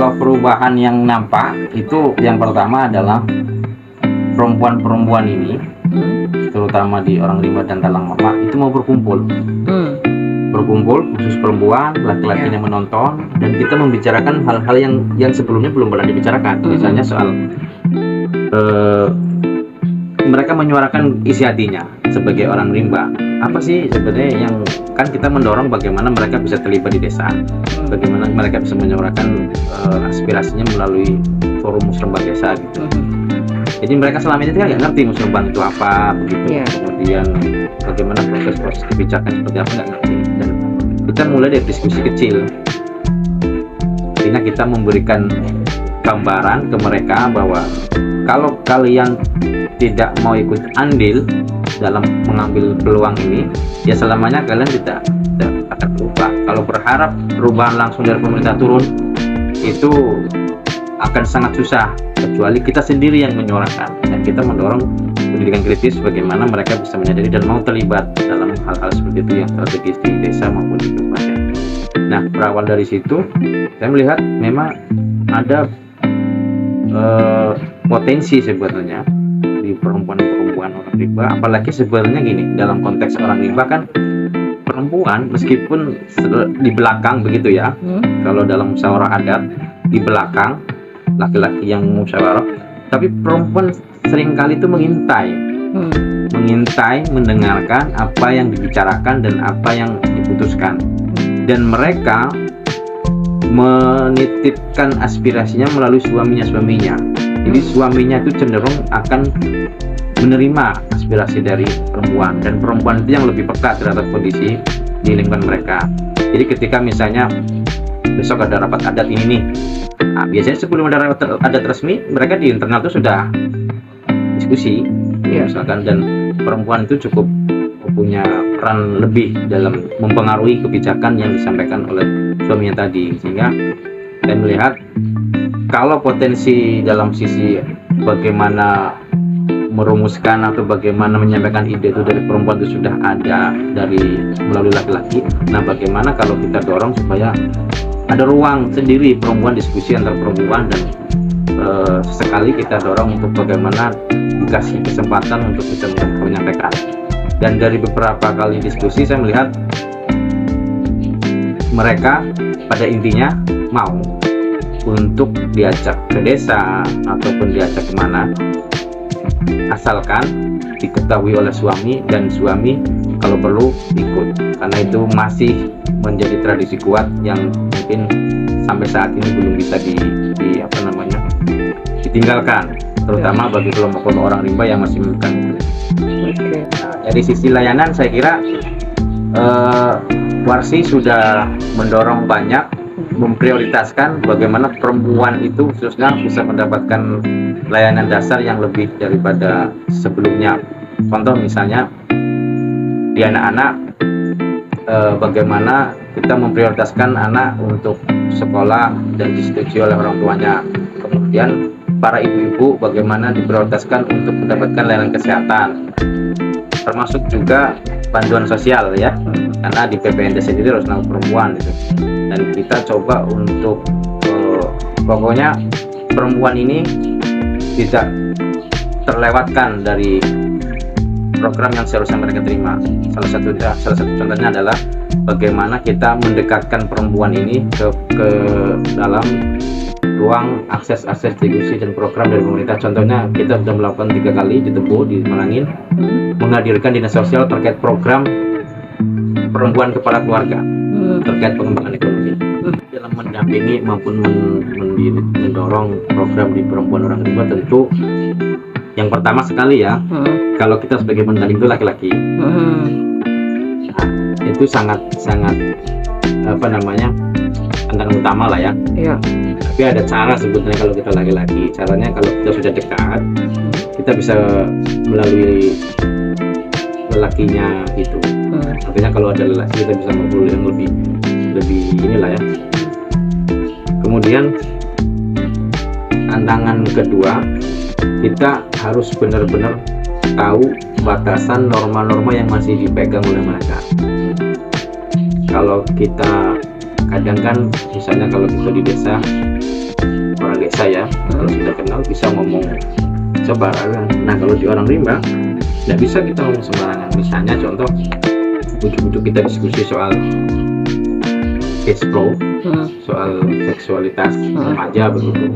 kalau perubahan yang nampak itu yang pertama adalah perempuan-perempuan ini, terutama di orang rimba dan talang mama, itu mau berkumpul. Berkumpul khusus perempuan, laki-lakinya menonton, dan kita membicarakan hal-hal yang sebelumnya belum pernah dibicarakan. Misalnya soal mereka menyuarakan isi hatinya sebagai orang rimba. Apa sih sebenarnya yang kan kita mendorong bagaimana mereka bisa terlibat di desa, bagaimana mereka bisa menyuarakan aspirasinya melalui forum musrembang desa gitu. Jadi mereka selama ini kan nggak ngerti musrembang itu apa begitu. Kemudian bagaimana proses kebijakan seperti apa nggak ngerti. Dan kita mulai dari diskusi kecil. Artinya kita memberikan gambaran ke mereka bahwa kalau kalian tidak mau ikut andil dalam mengambil peluang ini, ya selamanya kalian tidak akan berubah. Kalau berharap perubahan langsung dari pemerintah turun, itu akan sangat susah, kecuali kita sendiri yang menyuarakan, dan kita mendorong pendidikan kritis bagaimana mereka bisa menyadari dan mau terlibat dalam hal-hal seperti itu yang strategis di desa maupun di kabupaten. Nah, berawal dari situ saya melihat memang ada potensi sebetulnya di perempuan-perempuan orang rimba, apalagi sebenarnya gini, dalam konteks orang rimba kan perempuan meskipun di belakang begitu ya, kalau dalam musyawarah adat di belakang laki-laki yang musyawarah, tapi perempuan seringkali itu mengintai, mendengarkan apa yang dibicarakan dan apa yang diputuskan, dan mereka menitipkan aspirasinya melalui suaminya. Jadi suaminya itu cenderung akan menerima aspirasi dari perempuan, dan perempuan itu yang lebih peka terhadap kondisi di lingkungan mereka. Jadi ketika misalnya besok ada rapat adat ini nih, nah, biasanya sebelum ada rapat adat resmi, mereka di internal itu sudah diskusi, misalkan, dan perempuan itu cukup punya peran lebih dalam mempengaruhi kebijakan yang disampaikan oleh suaminya tadi. Sehingga saya melihat kalau potensi dalam sisi bagaimana merumuskan atau bagaimana menyampaikan ide itu dari perempuan itu sudah ada melalui laki-laki. Nah, bagaimana kalau kita dorong supaya ada ruang sendiri perempuan, diskusi antar perempuan, dan sesekali kita dorong untuk bagaimana dikasih kesempatan untuk bisa menyampaikan. Dan dari beberapa kali diskusi saya melihat mereka pada intinya mau untuk diajak ke desa ataupun diajak kemana, asalkan diketahui oleh suami, dan suami kalau perlu ikut, karena itu masih menjadi tradisi kuat yang mungkin sampai saat ini belum bisa ditinggalkan, terutama bagi kelompok orang rimba yang masih memegang. Nah, dari sisi layanan saya kira Warsi sudah mendorong banyak, memprioritaskan bagaimana perempuan itu khususnya bisa mendapatkan layanan dasar yang lebih daripada sebelumnya. Contoh misalnya di anak-anak, bagaimana kita memprioritaskan anak untuk sekolah dan disetujui oleh orang tuanya. Kemudian para ibu-ibu bagaimana diprioritaskan untuk mendapatkan layanan kesehatan, termasuk juga bantuan sosial ya, karena di PPND sendiri harus nanggung perempuan gitu. Dan kita coba untuk pokoknya perempuan ini tidak terlewatkan dari program yang seharusnya mereka terima. Salah satu contohnya adalah bagaimana kita mendekatkan perempuan ini ke dalam ruang akses diskusi dan program dari pemerintah. Contohnya kita sudah melakukan 3 kali di Tebu, di Merangin, menghadirkan dinas sosial terkait program perempuan kepala keluarga terkait pengembangan ekonomi dalam mendampingi maupun mendorong program di perempuan orang rimba. Tentu yang pertama sekali ya, kalau kita sebagai pendamping itu laki-laki, nah, itu sangat tantangan utama lah ya. Tapi ada cara sebetulnya kalau kita laki-laki. Caranya kalau kita sudah dekat, kita bisa melalui lelakinya gitu. Artinya kalau ada lelaki kita bisa ngobrol yang lebih inilah ya. Kemudian tantangan kedua, kita harus benar-benar tahu batasan norma-norma yang masih dipegang oleh mereka. Kalau kita kadang kan misalnya kalau kita di desa saya kalau sudah kenal bisa ngomong sembarangan. Nah kalau di orang rimba nggak bisa kita ngomong sembarangan. Misalnya contoh ujuk-ujuk kita diskusi soal explo, soal seksualitas remaja begitu,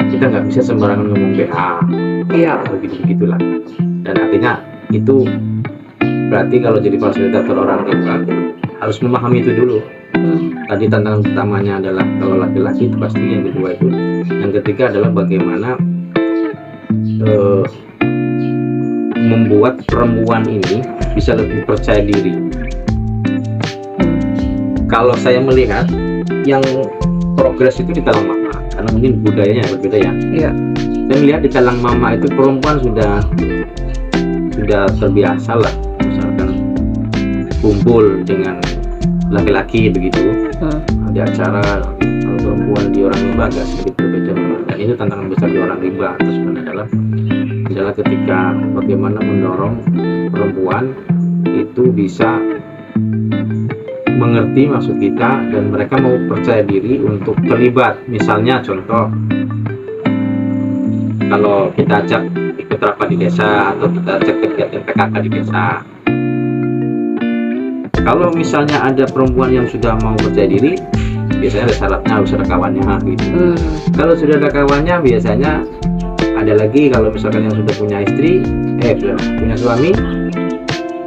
kita nggak bisa sembarangan ngomong BA, begitulah. Dan artinya itu berarti kalau jadi fasilitator orang rimba harus memahami itu dulu. Tadi tantangan pertamanya adalah kalau laki-laki itu pasti, yang kedua itu, yang ketiga adalah bagaimana membuat perempuan ini bisa lebih percaya diri. Kalau saya melihat yang progres itu di kalangan mama, karena mungkin budayanya berbeda ya. Saya melihat di kalangan mama itu perempuan sudah terbiasa lah, misalkan kumpul dengan laki-laki begitu di acara. Kalau perempuan di orang rimba agak sedikit berbeda, dan itu tantangan besar di orang rimba. Terus adalah ketika bagaimana mendorong perempuan itu bisa mengerti maksud kita dan mereka mau percaya diri untuk terlibat. Misalnya contoh, kalau kita ajak ikut rapat di desa atau kita ajak kegiatan PKK di desa, kalau misalnya ada perempuan yang sudah mau percaya diri, biasanya ada syaratnya harus ada kawannya gitu. Kalau sudah ada kawannya, biasanya ada lagi. Kalau misalkan yang sudah punya istri, punya suami,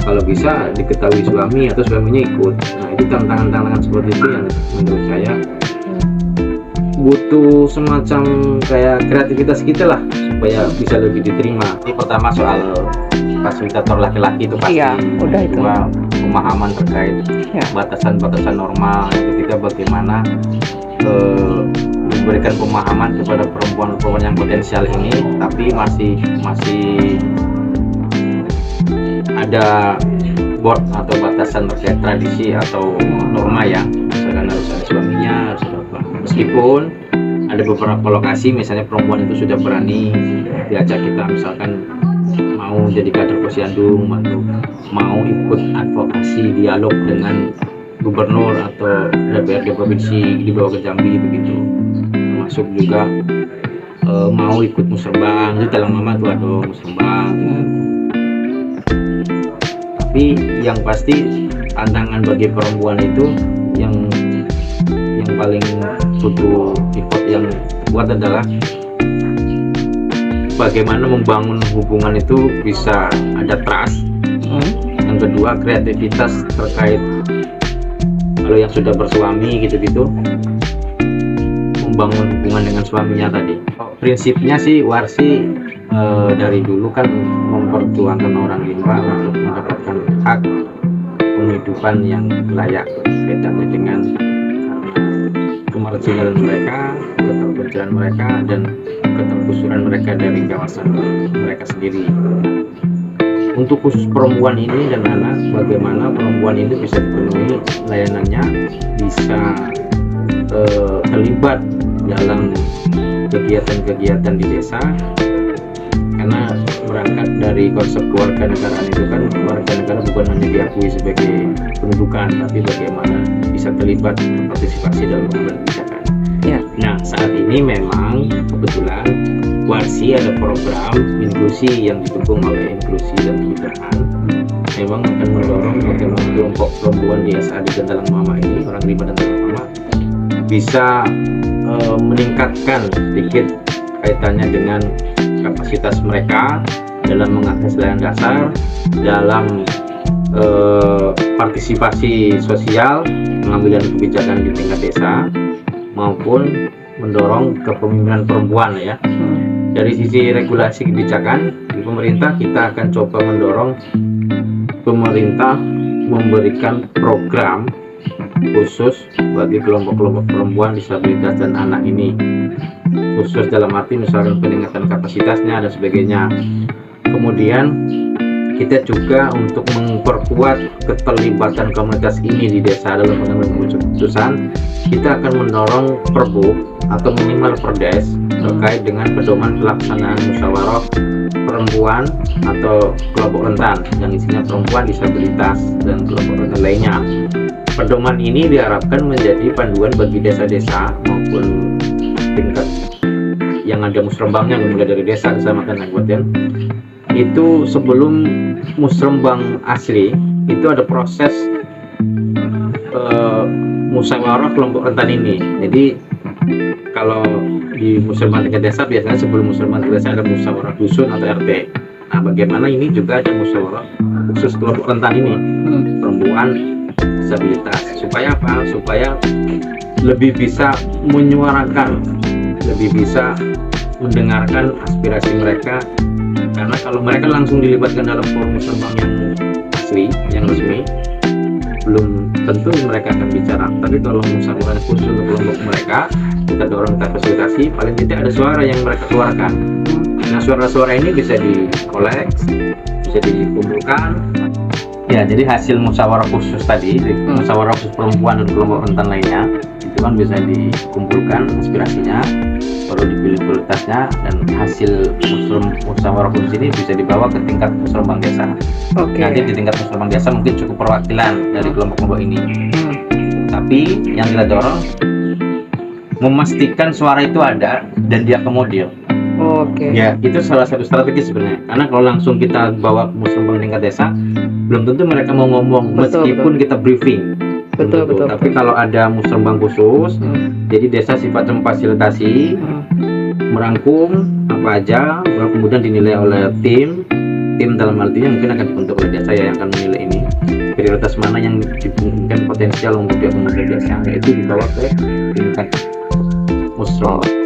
kalau bisa diketahui suami atau suaminya ikut. Nah itu tantangan seperti itu yang menurut saya butuh semacam kayak kreativitas kita lah supaya bisa lebih diterima. Ini pertama soal fasilitator laki-laki itu pasti. Udah itu. Kedua, pemahaman terkait batasan-batasan normal. Yang ketiga, bagaimana memberikan pemahaman kepada perempuan-perempuan yang potensial ini, tapi masih ada board atau batasan terkait tradisi atau norma ya. Misalkan harus ada suaminya, harus ada apa. Meskipun ada beberapa lokasi misalnya perempuan itu sudah berani diajak kita, misalkan mau jadi kader posyandu, mau ikut advokasi dialog dengan gubernur atau DPRD provinsi di bawah ke Jambi begitu, termasuk juga mau ikut musrebang. Di dalam mama tuh ada musrebang. Tapi yang pasti tantangan bagi perempuan itu yang paling butuh effort yang kuat adalah bagaimana membangun hubungan itu bisa ada trust. Yang kedua, kreativitas terkait kalau yang sudah bersuami gitu-gitu, membangun hubungan dengan suaminya tadi. Prinsipnya sih Warsi dari dulu kan memperjuangkan orang rimba untuk mendapatkan hak penghidupan yang layak, kaitannya dengan kemarjinalan mereka, keterpencarian mereka, dan ketergusuran mereka dari kawasan mereka sendiri. Untuk khusus perempuan ini dan anak, bagaimana perempuan itu bisa dipenuhi layanannya, bisa terlibat dalam kegiatan-kegiatan di desa, karena berangkat dari konsep kewarganegaraan itu kan, warganegara bukan hanya diakui sebagai pendudukan, tapi bagaimana bisa terlibat berpartisipasi dalam pengambilan kebijakan. Nah saat ini memang kebetulan Warsi ada program inklusi yang didukung oleh Inklusi dan Kemitraan, memang akan mendorong bagaimana kelompok perempuan di SAD dan Dalang Mama ini, orang rimba dan Dalang Mama, bisa meningkatkan sedikit kaitannya dengan kapasitas mereka dalam mengakses layanan dasar, dalam partisipasi sosial, pengambilan kebijakan di tingkat desa, maupun mendorong kepemimpinan perempuan ya. Dari sisi regulasi kebijakan di pemerintah, kita akan coba mendorong pemerintah memberikan program khusus bagi kelompok-kelompok perempuan, disabilitas dan anak ini, khusus dalam arti misalkan peningkatan kapasitasnya dan sebagainya. Kemudian kita juga untuk memperkuat keterlibatan komunitas ini di desa dalam pengambilan keputusan, kita akan mendorong Perbu atau minimal Perdes terkait dengan pedoman pelaksanaan musyawarah perempuan atau kelompok rentan yang isinya perempuan, disabilitas dan kelompok rentan lainnya. Pedoman ini diharapkan menjadi panduan bagi desa-desa maupun tingkat yang ada musrembangnya, mulai dari desa kecamatan kabupaten. Itu sebelum musrembang asli itu ada proses musyawarah kelompok rentan ini. Jadi kalau di musrembang tingkat desa biasanya sebelum musrembang tingkat desa ada musyawarah dusun atau RT. Nah, bagaimana ini juga ada musyawarah khusus kelompok rentan ini, perempuan disabilitas. Supaya apa? Supaya lebih bisa menyuarakan, lebih bisa mendengarkan aspirasi mereka. Karena kalau mereka langsung dilibatkan dalam forum musrembang yang asli, yang resmi, belum tentu mereka akan bicara. Tapi kalau musyawarah khusus untuk kelompok mereka, kita dorong, kita fasilitasi, paling tidak ada suara yang mereka keluarkan. Nah, suara-suara ini bisa dikoleks, bisa dikumpulkan. Ya, jadi hasil musyawarah khusus tadi, musyawarah khusus perempuan dan kelompok rentan lainnya, itu kan bisa dikumpulkan aspirasinya, baru dipilih prioritasnya, dan hasil musyawarah khusus ini bisa dibawa ke tingkat musrembang desa. Nanti di tingkat musrembang desa mungkin cukup perwakilan dari kelompok-kelompok ini. Tapi yang kita dorong memastikan suara itu ada dan diakomodir. Ya, itu salah satu strategi sebenarnya. Karena kalau langsung kita bawa musrembang tingkat desa, belum tentu mereka mau ngomong, meskipun kita briefing. Betul. Tapi kalau ada musrembang khusus, jadi desa sifatnya memfasilitasi, merangkum apa aja, baru kemudian dinilai oleh tim dalam artinya mungkin akan dibentuk oleh desa yang akan menilai ini prioritas mana yang dimungkinkan potensial untuk diakomodir desa, yaitu dibawa ke tingkat musrembang.